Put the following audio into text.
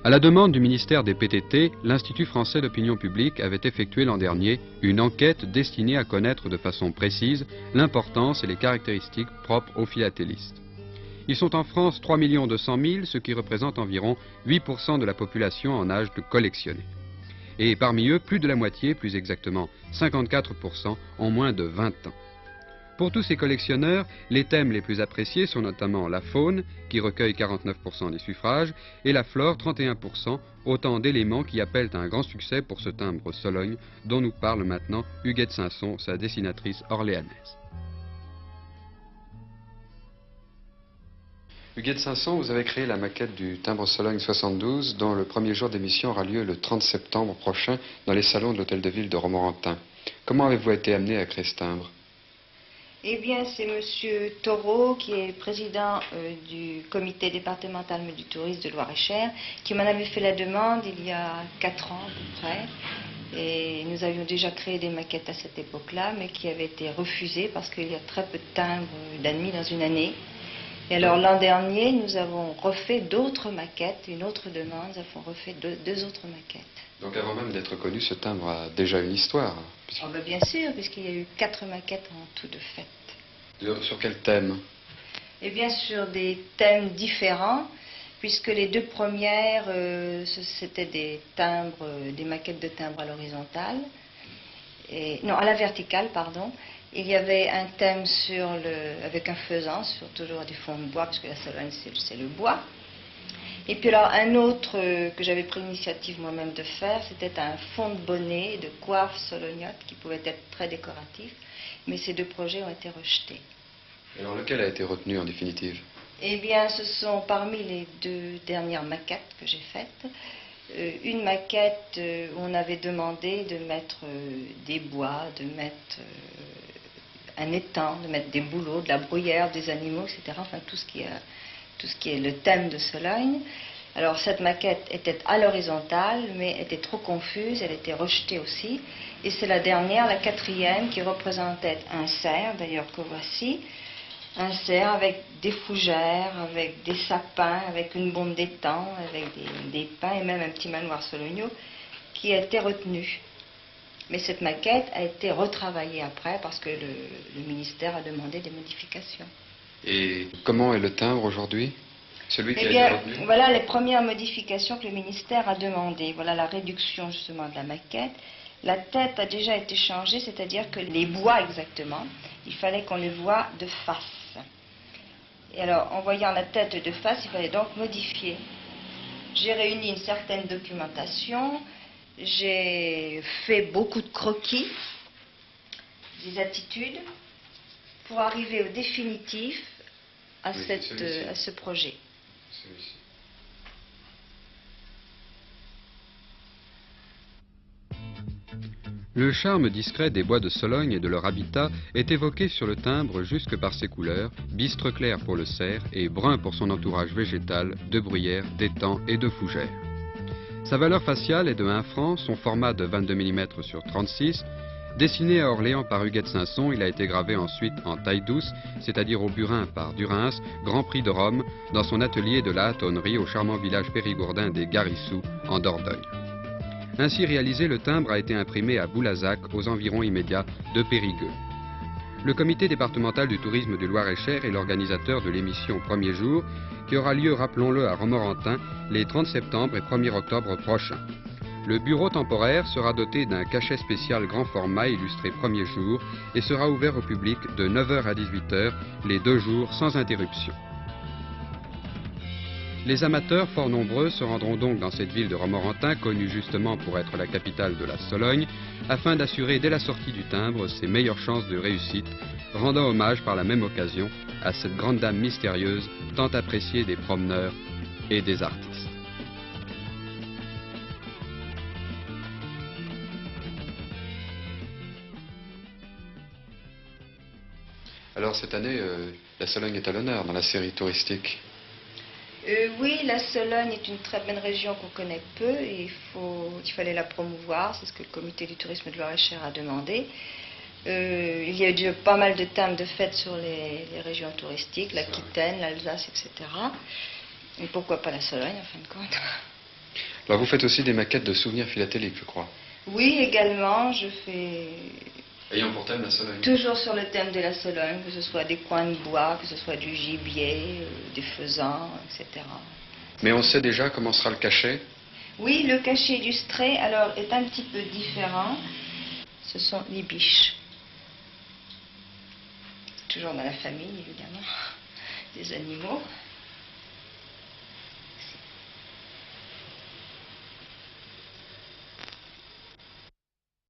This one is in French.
À la demande du ministère des PTT, l'Institut français d'opinion publique avait effectué l'an dernier une enquête destinée à connaître de façon précise l'importance et les caractéristiques propres aux philatélistes. Ils sont en France 3 200 000, ce qui représente environ 8% de la population en âge de collectionner. Et parmi eux, plus de la moitié, plus exactement 54%, ont moins de 20 ans. Pour tous ces collectionneurs, les thèmes les plus appréciés sont notamment la faune, qui recueille 49% des suffrages, et la flore, 31%, autant d'éléments qui appellent un grand succès pour ce timbre Sologne, dont nous parle maintenant Huguette Sanson, sa dessinatrice orléanaise. Huguette Sanson, vous avez créé la maquette du timbre Sologne 72, dont le premier jour d'émission aura lieu le 30 septembre prochain dans les salons de l'Hôtel de Ville de Romorantin. Comment avez-vous été amené à créer ce timbre ? Eh bien, c'est M. Taureau, qui est président du comité départemental du tourisme de Loir-et-Cher, qui m'en avait fait la demande il y a 4 ans à peu près. Et nous avions déjà créé des maquettes à cette époque-là, mais qui avaient été refusées parce qu'il y a très peu de timbres d'admis dans une année. Et alors l'an dernier, nous avons refait d'autres maquettes, une autre demande, nous avons refait deux autres maquettes. Donc avant même d'être connu, ce timbre a déjà une histoire. Oh ben bien sûr, puisqu'il y a eu 4 maquettes en tout de fait. Sur quel thème? Eh bien sur des thèmes différents, puisque les 2 premières, c'était des timbres, des maquettes de timbres à l'horizontale, non à la verticale, pardon. Il y avait un thème avec un faisan, sur toujours des fonds de bois, parce que la Sologne c'est le bois. Et puis alors un autre que j'avais pris l'initiative moi-même de faire, c'était un fond de bonnet, de coiffe solognotte, qui pouvait être très décoratif, mais ces 2 projets ont été rejetés. Et alors lequel a été retenu en définitive? Eh bien ce sont parmi les 2 dernières maquettes que j'ai faites, une maquette où on avait demandé de mettre des bois, de mettre un étang, de mettre des bouleaux, de la bruyère, des animaux, etc. Enfin tout ce qui est le thème de Sologne. Alors cette maquette était à l'horizontale, mais était trop confuse, elle était rejetée aussi. Et c'est la dernière, la 4e, qui représentait un cerf, d'ailleurs que voici. Un cerf avec des fougères, avec des sapins, avec une bombe d'étang, avec des pins et même un petit manoir sologno qui a été retenu. Mais cette maquette a été retravaillée après parce que le ministère a demandé des modifications. Et comment est le timbre aujourd'hui? Celui qui Eh a bien, été retenu? voilà les premières modifications que le ministère a demandées. Voilà la réduction justement de la maquette. La tête a déjà été changée, c'est-à-dire que les bois exactement, il fallait qu'on les voie de face. Et alors, en voyant la tête de face, il fallait donc modifier. J'ai réuni une certaine documentation, j'ai fait beaucoup de croquis, des attitudes, pour arriver au définitif à ce projet. Celui-ci. Le charme discret des bois de Sologne et de leur habitat est évoqué sur le timbre jusque par ses couleurs, bistre clair pour le cerf et brun pour son entourage végétal, de bruyère, d'étang et de fougères. Sa valeur faciale est de 1 franc, son format de 22 mm sur 36. Dessiné à Orléans par Huguette Sanson, il a été gravé ensuite en taille douce, c'est-à-dire au burin par Durins, Grand Prix de Rome, dans son atelier de la Hatonnerie au charmant village périgourdin des Garissous, en Dordogne. Ainsi réalisé, le timbre a été imprimé à Boulazac, aux environs immédiats de Périgueux. Le comité départemental du tourisme du Loir-et-Cher est l'organisateur de l'émission Premier jour, qui aura lieu, rappelons-le, à Romorantin, les 30 septembre et 1er octobre prochains. Le bureau temporaire sera doté d'un cachet spécial grand format illustré Premier jour et sera ouvert au public de 9h à 18h, les 2 jours sans interruption. Les amateurs, fort nombreux, se rendront donc dans cette ville de Romorantin, connue justement pour être la capitale de la Sologne, afin d'assurer dès la sortie du timbre ses meilleures chances de réussite, rendant hommage par la même occasion à cette grande dame mystérieuse, tant appréciée des promeneurs et des artistes. Alors cette année, la Sologne est à l'honneur dans la série touristique. Oui, la Sologne est une très bonne région qu'on connaît peu et il fallait la promouvoir, c'est ce que le comité du tourisme de Loir-et-Cher a demandé. Il y a eu pas mal de thèmes de fêtes sur les régions touristiques, l'Aquitaine, l'Alsace, etc. Et pourquoi pas la Sologne en fin de compte? Alors vous faites aussi des maquettes de souvenirs philatéliques, je crois. Oui, également, je fais Ayant pour thème la Sologne. toujours sur le thème de la Sologne, que ce soit des coins de bois, que ce soit du gibier, des faisans, etc. Mais on sait déjà comment sera le cachet. Oui, le cachet illustré, alors, est un petit peu différent. Ce sont les biches. Toujours dans la famille, évidemment, des animaux.